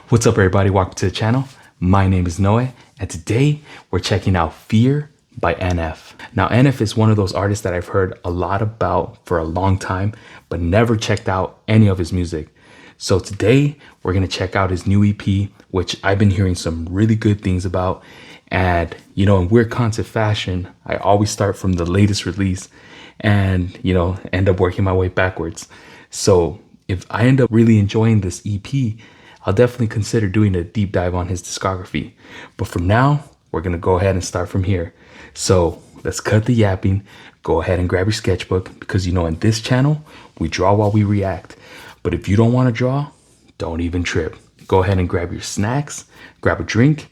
What's up, everybody? Welcome to the channel. My name is Noe, and today we're checking out Fear by NF. Now, NF is one of those artists that I've heard a lot about for a long time, but never checked out any of his music. So today we're gonna check out his new EP, which I've been hearing some really good things about. And in weird concept fashion, I always start from the latest release and end up working my way backwards. So if I end up really enjoying this EP, I'll definitely consider doing a deep dive on his discography. But for now, we're gonna go ahead and start from here. So let's cut the yapping, go ahead and grab your sketchbook, because in this channel, we draw while we react. But if you don't wanna draw, don't even trip. Go ahead and grab your snacks, grab a drink,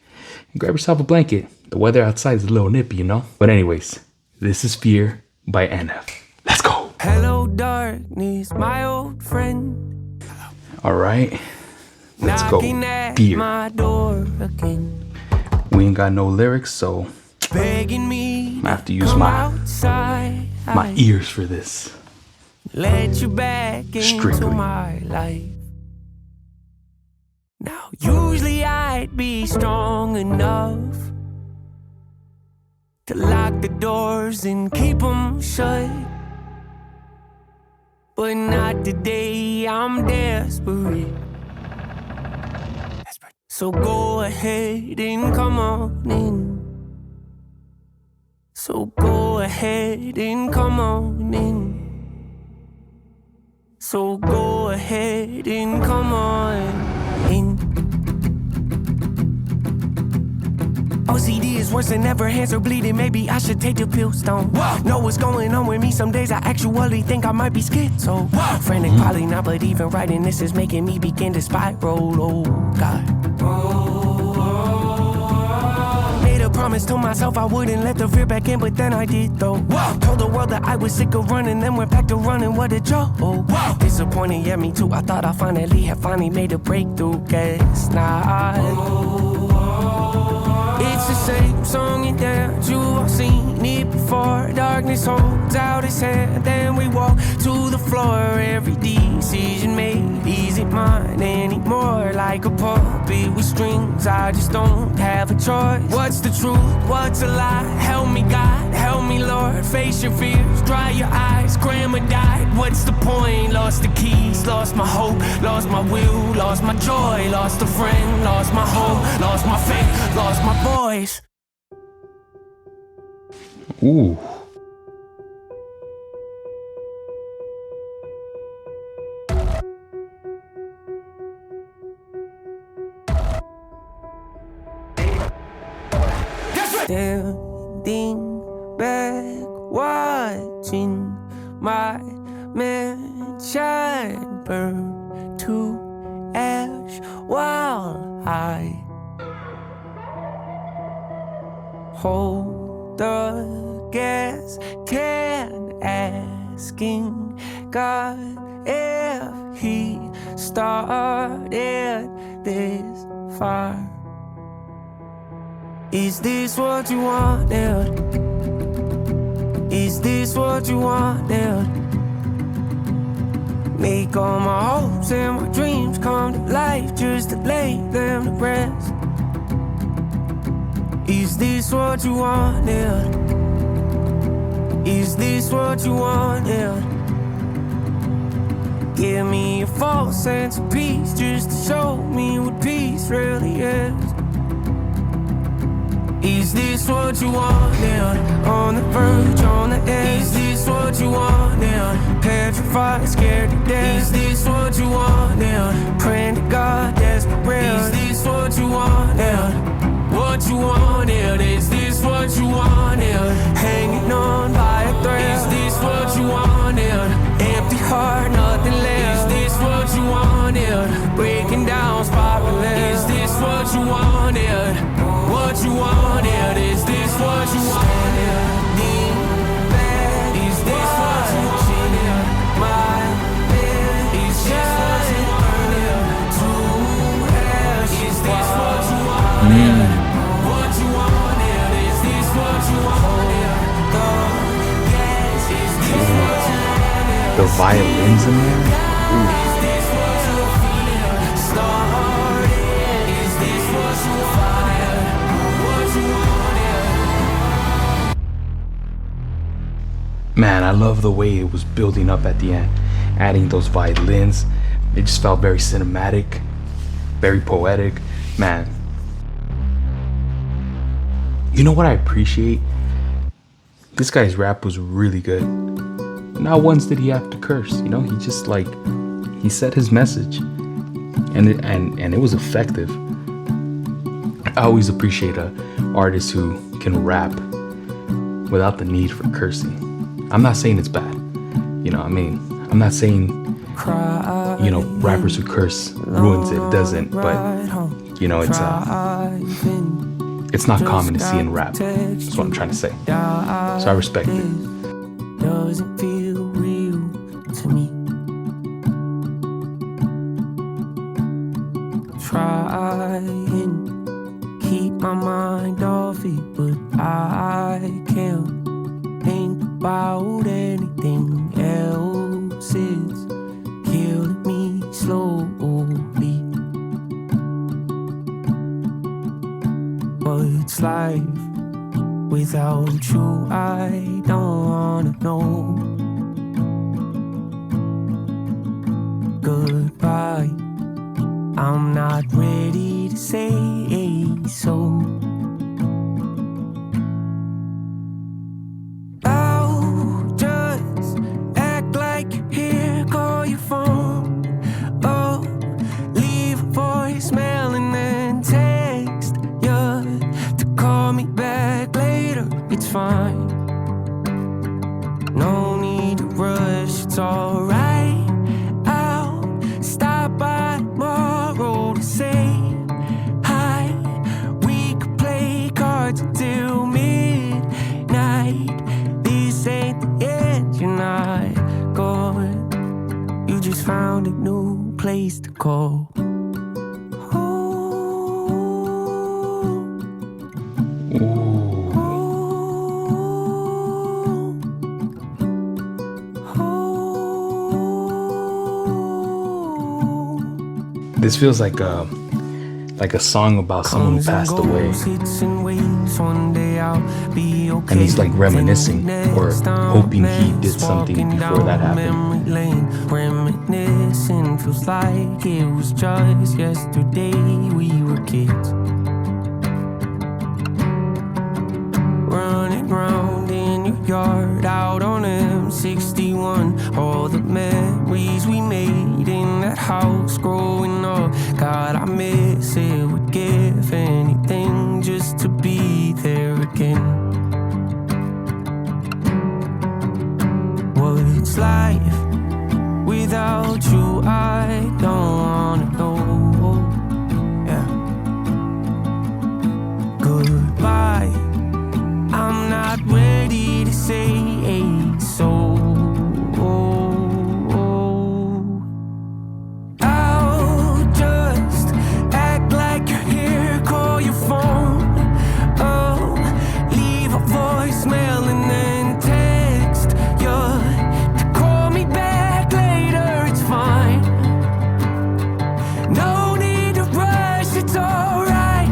and grab yourself a blanket. The weather outside is a little nippy, But anyways, this is Fear by NF. Let's go. Hello, darkness, my old friend. All right. Let's go. Fear. My door again. We ain't got no lyrics, so begging me I have to use my ears for this. Let you back into my life. Now, usually I'd be strong enough to lock the doors and keep them shut. But not today, I'm desperate. So go ahead and come on in. So go ahead and come on in. So go ahead and come on in. OCD is worse than ever, hands are bleeding, maybe I should take the pills down. Know what's going on with me, some days I actually think I might be schizo. Frantic, probably not, but even writing this is making me begin to spiral, oh God. Made a promise to myself I wouldn't let the fear back in, but then I did though. Told the world that I was sick of running, then went back to running, what a joke. Disappointing, yeah, me too, I thought I finally made a breakthrough, guess not. It's the same song and dance, you all seen it before. Darkness holds out its hand, then we walk to the floor. Every decision made, is it mine anymore? Like a puppet with strings, I just don't have a choice. What's the truth, what's a lie? Help me God, help me Lord. Face your fears, dry your eyes, grandma died. What's the point? Lost the keys, lost my hope, lost my will, lost my joy, lost a friend, lost my hope, lost my faith, lost my voice. Ooh. Standing back, watching my mansion burn to ash while I hold the gas can, asking God if He started this fire. Is this what you wanted? Is this what you wanted? Make all my hopes and my dreams come to life just to lay them to rest. Is this what you wanted? Is this what you wanted? Give me a false sense of peace just to show me what peace really is. Is this what you wanted? On the verge, on the edge. Is this what you wanted? Petrified, scared to death. Is this what you wanted? Praying to God, desperate. Is this what you wanted? What you wanted? Is this what you wanted? Hanging on by a thread. Is this what you wanted? Empty heart, nothing left. Is this what you wanted? Breaking down, spiraling. Is this what you wanted? What you wanted? Is this what you wanted? Is this what you wanted? My bed. Is this what you wanted? To ash. Is this what you wanted? What you wanted? Is this what you wanted? Is this what you wanted? The violins in there. Ooh. Is this what you feel? Started I love the way it was building up at the end, adding those violins. It just felt very cinematic, very poetic. Man, you know what I appreciate? This guy's rap was really good. Not once did he have to curse, you know? He just like he said his message, and it was effective. I always appreciate a artist who can rap without the need for cursing. I'm not saying it's bad, you know. I mean, I'm not saying rappers who curse ruins it. It doesn't, but you know, it's not common to see in rap. That's what I'm trying to say. So I respect it. Doesn't feel real to me. Try and keep my mind off it, but I can't think about anything else. It's killing me slowly. What's life without you? I don't wanna know. Goodbye, I'm not ready to say so. I'll just act like you're here, call your phone. Oh, leave a voicemail and then text you to call me back later. It's fine. No need to rush, it's alright. I'll stop by tomorrow to say hi. We could play cards until midnight. This ain't the end, you're not gone. You just found a new place to call home. This feels like a song about someone who passed away, and he's like reminiscing or hoping he did something before that happened. Reminiscing feels like it was just yesterday we were kids, running round in your yard out on M61. All the memories we made in that house growing up, God, I miss it. Would give anything just to be there again. What's life without you? I don't wanna know. Yeah. Goodbye, I'm not ready to say so. I'll just act like you're here, call your phone. Oh, leave a voicemail and then text you to call me back later. It's fine. No need to rush, it's alright.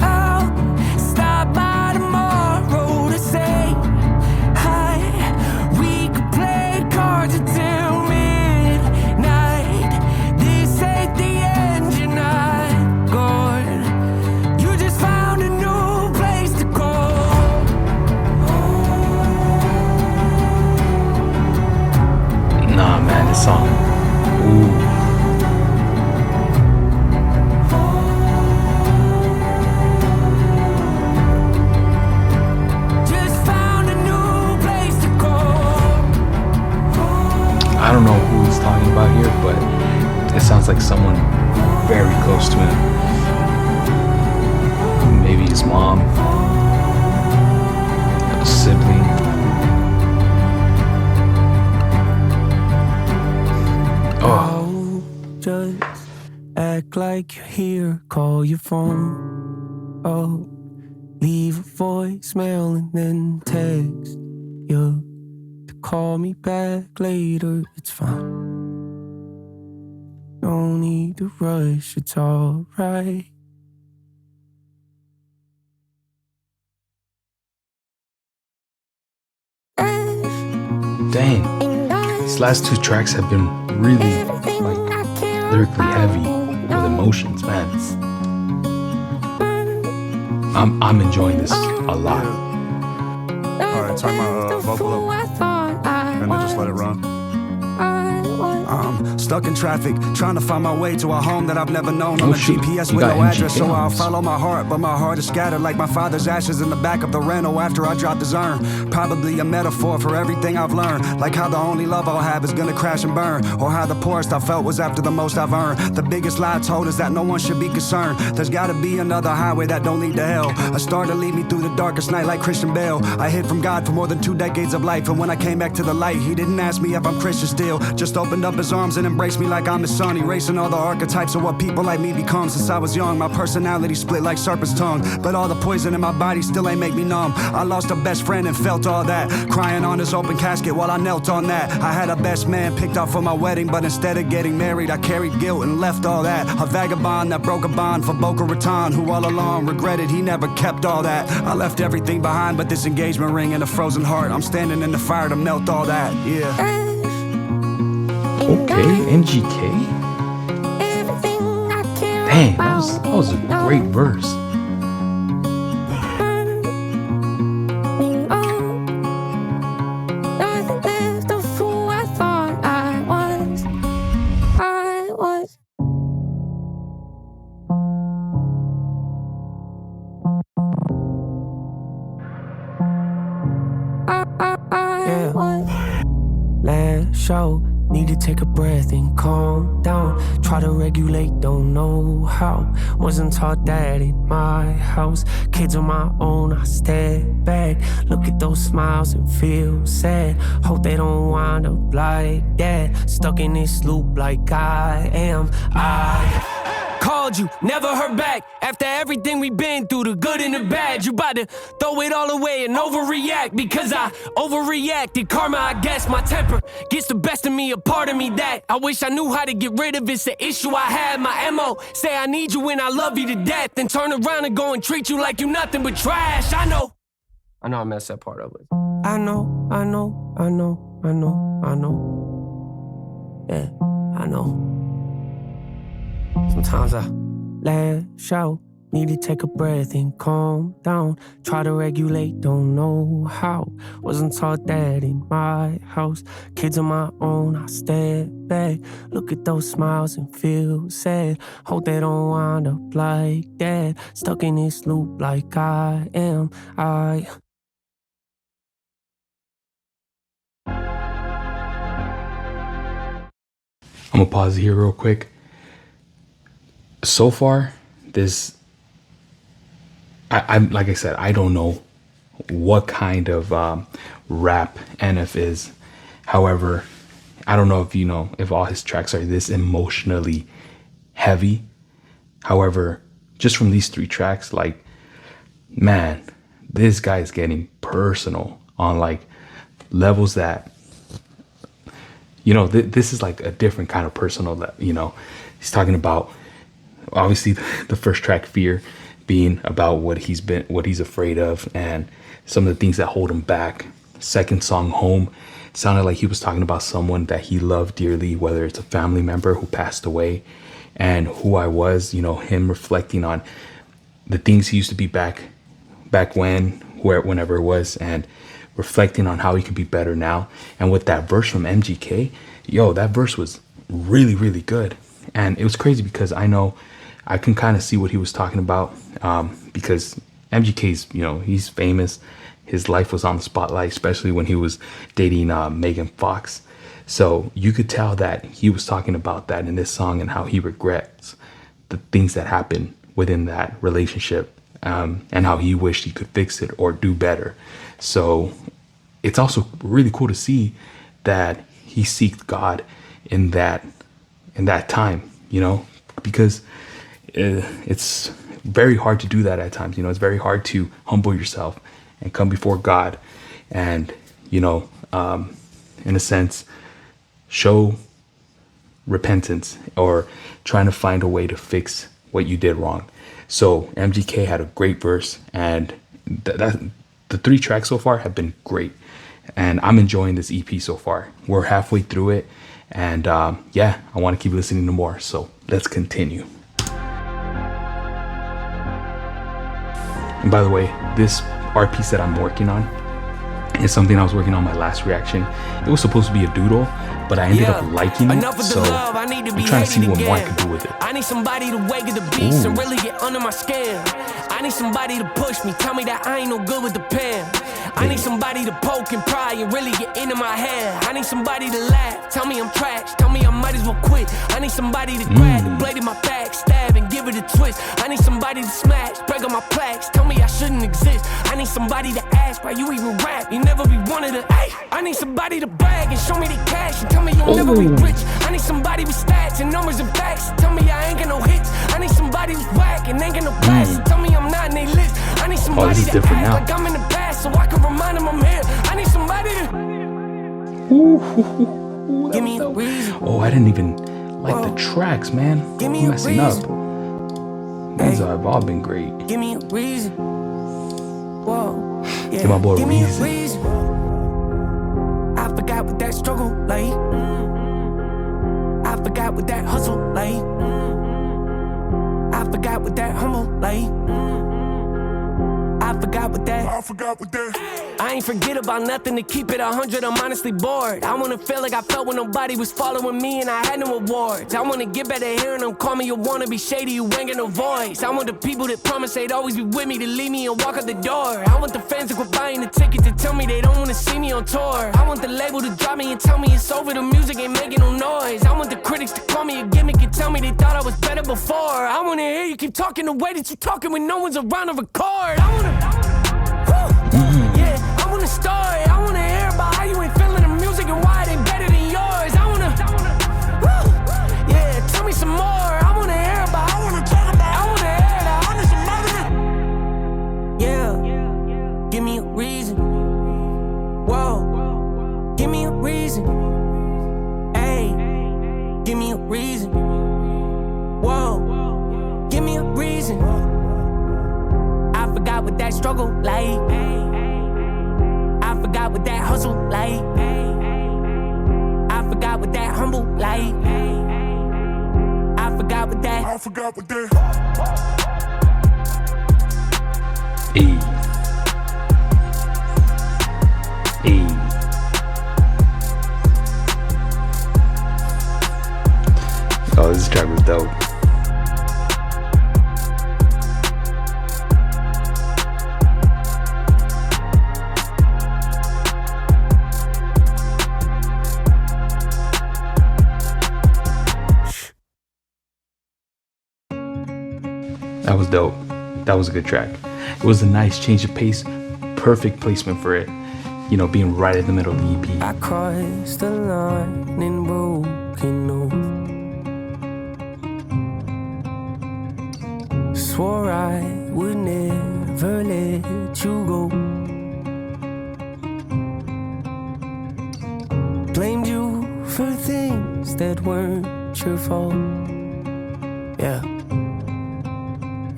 I'll stop by tomorrow to say hi. We could play cards until midnight. This ain't the end, you're not gone. You just found a new place to call. Nah, man, this song. Ooh. Just found a new place to call. I don't know who he's talking about here, but it sounds like someone very close to him. Maybe his mom, a sibling. Oh, I'll just act like you're here, call your phone. Oh, leave a voicemail and then text you to call me back later. It's fine. No need to rush, it's alright. Dang. These last two tracks have been really like lyrically heavy with emotions, man. I'm enjoying this a lot. Alright, turn my vocal up and then just let it run. I'm stuck in traffic, trying to find my way to a home that I've never known. On a GPS with no address, so I'll follow my heart, but my heart is scattered like my father's ashes in the back of the rental after I dropped his urn. Probably a metaphor for everything I've learned, like how the only love I'll have is gonna crash and burn, or how the poorest I felt was after the most I've earned. The biggest lie told is that no one should be concerned. There's gotta be another highway that don't lead to hell, a star to lead me through the darkest night like Christian Bale. I hid from God for more than 2 decades of life, and when I came back to the light, he didn't ask me if I'm Christian still, just opened up his arms and embraced me like I'm his son, erasing all the archetypes of what people like me become. Since I was young, my personality split like serpent's tongue, but all the poison in my body still ain't make me numb. I lost a best friend and felt all that, crying on his open casket while I knelt on that. I had a best man picked out for my wedding, but instead of getting married, I carried guilt and left all that. A vagabond that broke a bond for Boca Raton, who all along regretted he never kept all that. I left everything behind but this engagement ring and a frozen heart. I'm standing in the fire to melt all that, yeah. Okay, MGK. Dang, that was a great verse. Last show, need to take a breath and calm down. Try to regulate, don't know how. Wasn't taught that in my house. Kids on my own, I step back. Look at those smiles and feel sad. Hope they don't wind up like that. Stuck in this loop like I am. I called you, never heard back. After everything we've been through, the good and the bad, you bout to throw it all away and overreact. Because I overreacted, karma, I guess. My temper gets the best of me, a part of me that I wish I knew how to get rid of. It's an issue I had. My MO, say I need you and I love you to death, then turn around and go and treat you like you nothing but trash. I know I messed that part up with. I know. Yeah, I know. Sometimes I lash out, need to take a breath and calm down. Try to regulate, don't know how. Wasn't taught that in my house. Kids on my own, I step back. Look at those smiles and feel sad. Hope they don't wind up like that. Stuck in this loop like I am. I'm gonna pause here real quick. So far, I'm like I said, I don't know what kind of rap NF is. However, I don't know if all his tracks are this emotionally heavy. However, just from these 3 tracks, like, man, this guy is getting personal on like levels that, this is like a different kind of personal that, he's talking about. Obviously, the first track, Fear, being about what he's afraid of and some of the things that hold him back. Second song, Home, sounded like he was talking about someone that he loved dearly, whether it's a family member who passed away. And Who I Was, him reflecting on the things he used to be back whenever it was, and reflecting on how he could be better now. And with that verse from MGK, that verse was really, really good. And it was crazy because I can kind of see what he was talking about, because MGK's, he's famous. His life was on the spotlight, especially when he was dating Megan Fox. So you could tell that he was talking about that in this song and how he regrets the things that happened within that relationship, and how he wished he could fix it or do better. So it's also really cool to see that he seeked God in that time, because it's very hard to do that at times. It's very hard to humble yourself and come before God and, in a sense, show repentance or trying to find a way to fix what you did wrong. So MGK had a great verse, and the 3 tracks so far have been great. and I'm enjoying this EP so far. We're halfway through it, and yeah, I want to keep listening to more, so let's continue. And by the way, this art piece that I'm working on is something I was working on my last reaction. It was supposed to be a doodle, but I ended up liking it, so I'm trying to see what more I can do with it. I need somebody to wake at the beats and really get under my skin. I need somebody to push me, tell me that I ain't no good with the pen. I need somebody to poke and pry and really get into my head. I need somebody to laugh, tell me I'm trash, tell me I might as well quit. I need somebody to grab the blade in my back, stab and give it a twist. I need somebody to smash, break up my plaques, tell me I shouldn't exist. I need somebody to ask why you even rap, you never be one of the I need somebody to brag and show me the cash and tell me you'll never be rich. I need somebody with stats and numbers and facts and tell me I ain't got no hits. I need somebody who's whack and ain't got no class and tell me I'm not in they list. I need somebody to act now. like I'm in the past so I can remind them I'm here. I need somebody to give me a reason. Oh, I didn't even like the tracks, man. Give me I'm a messing up. reason. These have all been great. Give me a reason. Whoa. Yeah. Give my boy Give me a reason. reason. I forgot what that struggle like. I forgot what that hustle like. I forgot what that humble like. I forgot what that. I ain't forget about nothing to keep it 100. I'm honestly bored. I wanna feel like I felt when nobody was following me and I had no awards. I wanna get better hearing them call me. You wanna be shady, you ain't got no voice. I want the people that promise they'd always be with me to leave me and walk out the door. I want the fans to quit buying the ticket to tell me they don't wanna see me on tour. I want the label to drop me and tell me it's over. The music ain't making no noise. I want the critics to call me a gimmick and tell me they thought I was better before. I wanna hear you keep talking the way that you talking when no one's around to record. I wanna. Yeah, I wanna start. I wanna hear about how you ain't feeling the music and why it ain't better than yours. I wanna, yeah, tell me some more. I wanna hear about. I wanna talk about. I wanna hear that. I want some other. Yeah, give me a reason. Whoa, give me a reason. Hey, give me a reason. Whoa, give me a reason. I forgot what that struggle like. I forgot what that hustle like. I forgot what that humble like. I forgot what that. Hey. Hey. Oh, this track was dope. That was dope. That was a good track. It was a nice change of pace, perfect placement for it, you know, being right in the middle of the EP. I crossed the line and broken oath. Swore I would never let you go. Blamed you for things that weren't your fault. Yeah.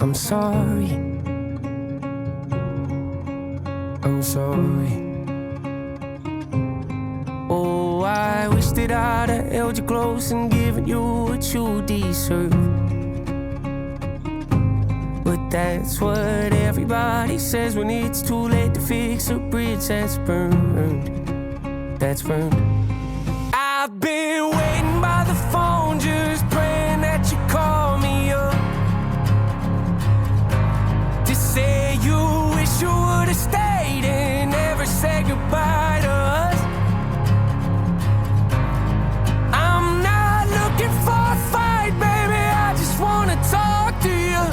I'm sorry. I'm sorry. Oh, I wish that I'd have held you close and given you what you deserve. But that's what everybody says when it's too late to fix a bridge that's burned. That's burned. I've been waiting by the phone, just praying that you call me up. Say you wish you would have stayed and never said goodbye to us. I'm not looking for a fight, baby. I just wanna talk to you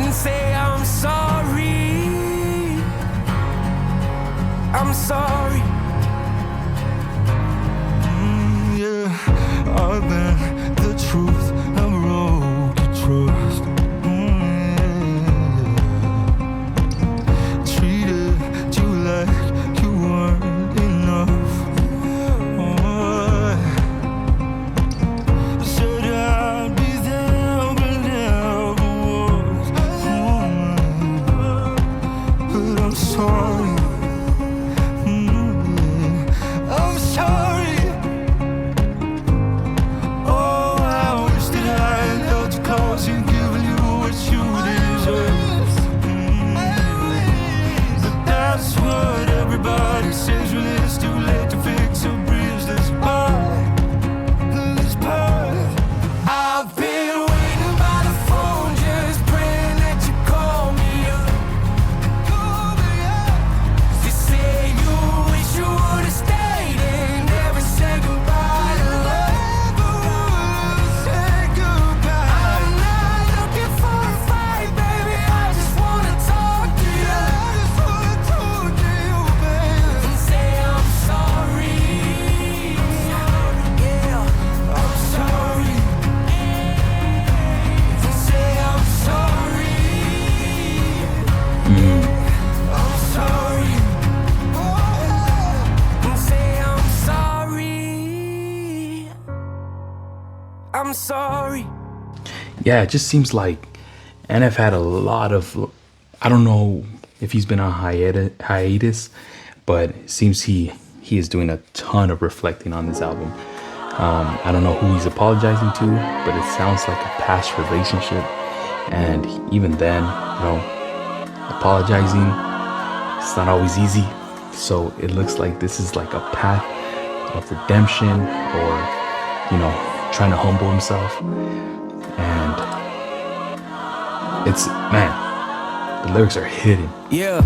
and say I'm sorry. I'm sorry. Yeah, I've been the truth. I'm wrong to trust. Sorry. I'm sorry. Yeah, it just seems like NF had a lot of, I don't know if he's been on hiatus, but it seems he is doing a ton of reflecting on this album. I don't know who he's apologizing to, but it sounds like a past relationship. And even then, apologizing, it's not always easy. So it looks like this is like a path of redemption, or, trying to humble himself. And it's, man, the lyrics are hidden. Yeah,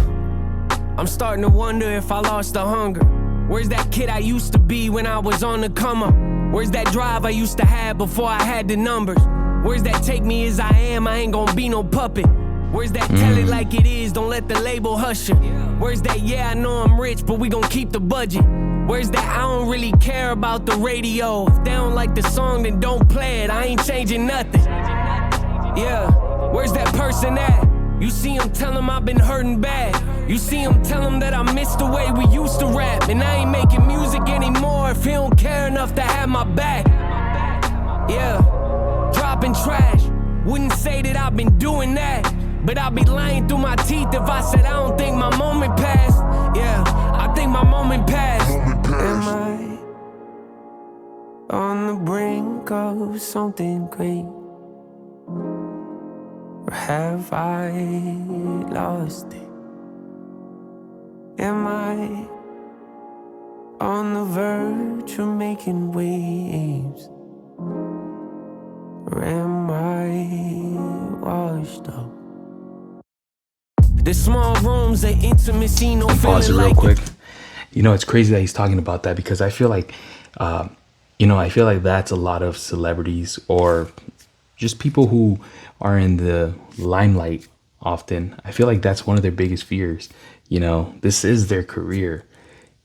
I'm starting to wonder if I lost the hunger. Where's that kid I used to be when I was on the come up? Where's that drive I used to have before I had the numbers? Where's that take me as I am, I ain't gonna be no puppet? Where's that tell it like it is, don't let the label hush it? Where's that yeah, I know I'm rich, but we gon' keep the budget? Where's that I don't really care about the radio? If they don't like the song, then don't play it, I ain't changing nothing. Yeah, where's that person at? You see him, tell him I've been hurting bad. You see him, tell him that I miss the way we used to rap. And I ain't making music anymore if he don't care enough to have my back. Yeah, dropping trash. Wouldn't say that I've been doing that, but I'd be lying through my teeth if I said I don't think my moment passed. Yeah, I think my moment passed. Am I on the brink of something great? Or have I lost it? Am I on the verge of making waves? Or am I washed up? The small rooms, the intimacy, no feeling pause it real like quick. It's crazy that he's talking about that, because I feel like, I feel like that's a lot of celebrities, or just people who are in the limelight often. I feel like that's one of their biggest fears. This is their career,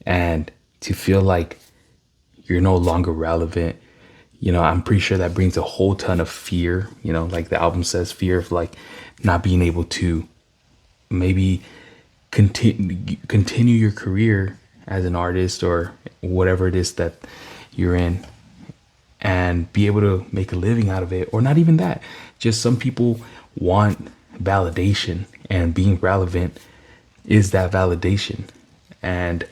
and to feel like you're no longer relevant, I'm pretty sure that brings a whole ton of fear, like the album says, fear of like not being able to maybe continue your career as an artist or whatever it is that you're in, and be able to make a living out of it. Or not even that, just some people want validation, and being relevant is that validation. And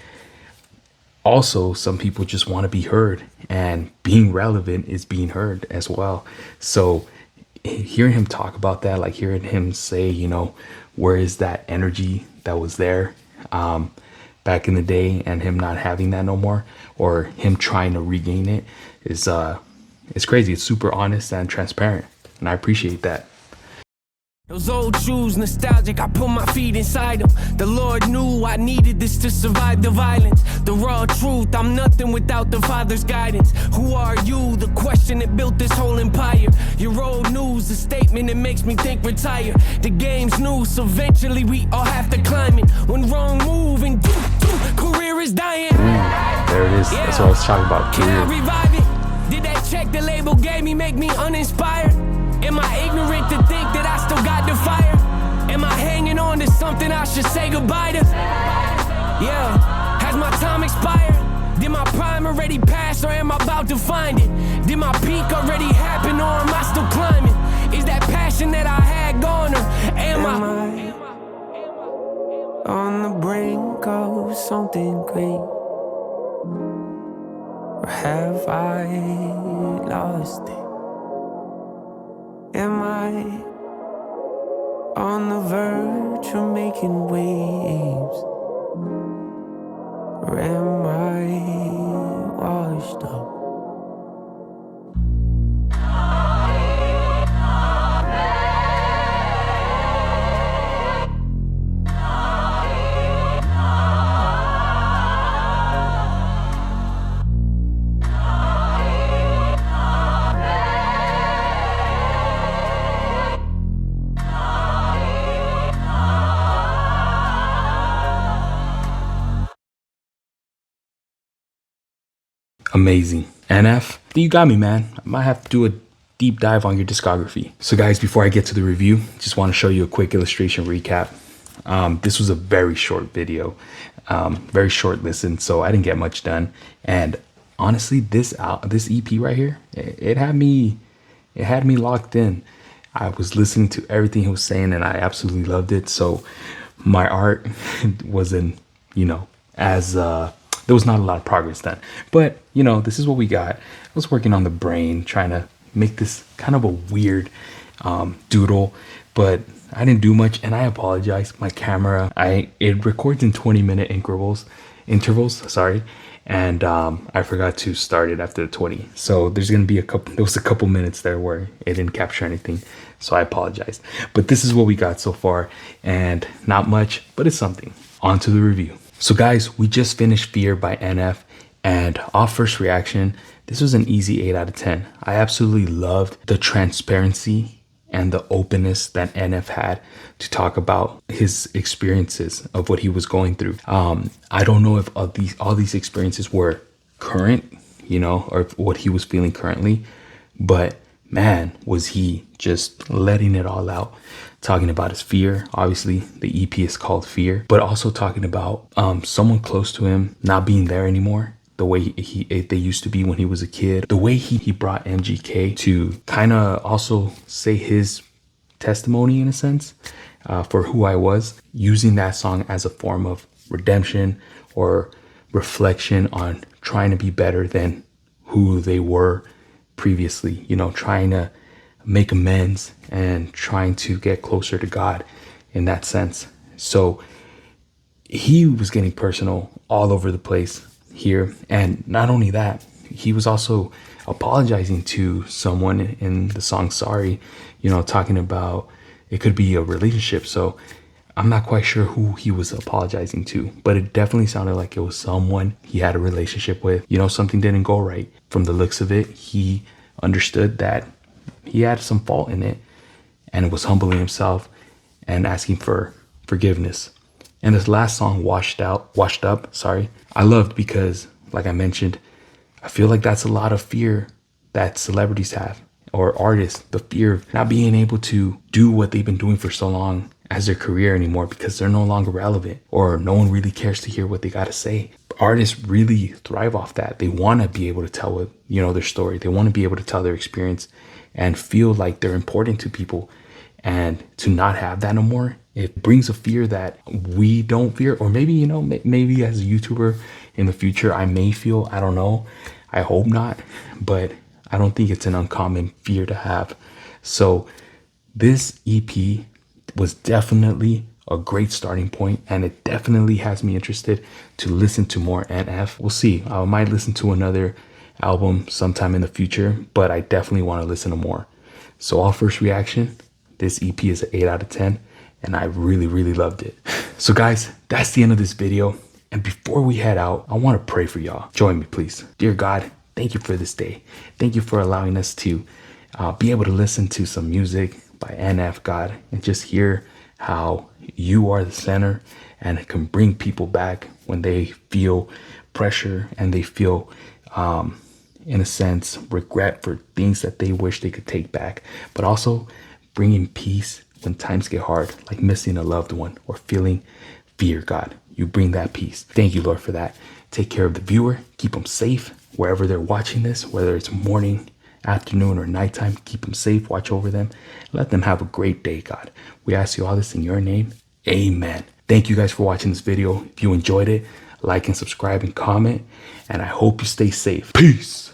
also some people just want to be heard, and being relevant is being heard as well. So hearing him talk about that, like hearing him say, where is that energy that was there back in the day, and him not having that no more, or him trying to regain it, is it's crazy. It's super honest and transparent, and I appreciate that. Those old shoes, nostalgic, I put my feet inside them. The Lord knew I needed this to survive the violence. The raw truth, I'm nothing without the Father's guidance. Who are you? The question that built this whole empire. Your old news, the statement that makes me think retire. The game's new, so eventually we all have to climb it. One wrong move and career is dying. There it is. That's what I was talking about. Can I revive it? Did that check the label gave me make me uninspired? Am I ignorant to think that I still got the fire? Am I hanging on to something I should say goodbye to? Yeah, has my time expired? Did my prime already pass, or am I about to find it? Did my peak already happen, or am I still climbing? Is that passion that I had gone, or am I on the brink of something great? Or have I lost it? Am I on the verge of making waves? Or am I washed up? Amazing. NF, you got me, man. I might have to do a deep dive on your discography. So guys, before I get to the review, just want to show you a quick illustration recap. This was a very short video, very short listen, so I didn't get much done. And honestly, this EP right here, it had me locked in. I was listening to everything he was saying, and I absolutely loved it. So my art wasn't, as there was not a lot of progress done. But this is what we got. I was working on the brain, trying to make this kind of a weird doodle, but I didn't do much, and I apologize. My camera, it records in 20-minute intervals, sorry, and I forgot to start it after the 20. So there was a couple minutes there where it didn't capture anything. So I apologize. But this is what we got so far, and not much, but it's something. On to the review. So guys, we just finished Fear by NF, and off first reaction, this was an easy 8 out of 10. I absolutely loved the transparency and the openness that NF had to talk about his experiences of what he was going through. I don't know if all these experiences were current, or what he was feeling currently, but man, was he just letting it all out, talking about his fear. Obviously, the EP is called Fear, but also talking about someone close to him not being there anymore, the way they used to be when he was a kid, the way he brought MGK to kind of also say his testimony in a sense for who I was, using that song as a form of redemption or reflection on trying to be better than who they were previously, trying to make amends and trying to get closer to God in that sense. So he was getting personal all over the place here. And not only that, he was also apologizing to someone in the song Sorry, talking about it could be a relationship. So I'm not quite sure who he was apologizing to, but it definitely sounded like it was someone he had a relationship with. Something didn't go right. From the looks of it, he understood that he had some fault in it, and it was humbling himself and asking for forgiveness. And this last song, Washed Up, I loved because, like I mentioned, I feel like that's a lot of fear that celebrities have, or artists, the fear of not being able to do what they've been doing for so long as their career anymore because they're no longer relevant, or no one really cares to hear what they got to say. Artists really thrive off that. They want to be able to tell their story. They want to be able to tell their experience and feel like they're important to people. And to not have that no more, it brings a fear that we don't fear, or maybe, maybe as a YouTuber in the future, I may feel, I don't know. I hope not, but I don't think it's an uncommon fear to have. So this EP was definitely a great starting point, and it definitely has me interested to listen to more NF. We'll see. I might listen to another album sometime in the future, but I definitely want to listen to more. So all first reaction, this EP is an 8 out of 10, and I really, really loved it. So guys, that's the end of this video. And before we head out, I want to pray for y'all. Join me, please. Dear God, thank you for this day. Thank you for allowing us to be able to listen to some music by NF, God, and just hear how you are the center and can bring people back when they feel pressure and they feel, in a sense, regret for things that they wish they could take back, but also bringing peace when times get hard, like missing a loved one or feeling fear. God, you bring that peace. Thank you, Lord, for that. Take care of the viewer. Keep them safe wherever they're watching this, whether it's morning, afternoon, or nighttime. Keep them safe. Watch over them. Let them have a great day, God. We ask you all this in your name. Amen. Thank you guys for watching this video. If you enjoyed it, like and subscribe and comment. And I hope you stay safe. Peace.